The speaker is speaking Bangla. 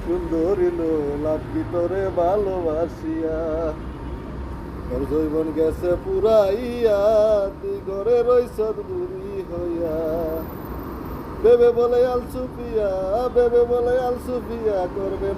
সুন্দরীল লাকি তোরে ভালোবাসিয়া তোর জৈবন গেছে পুরাইয়া তুই ঘরে রইছ দূরি হইয়া বেবে বলে আল সুফিয়া করবে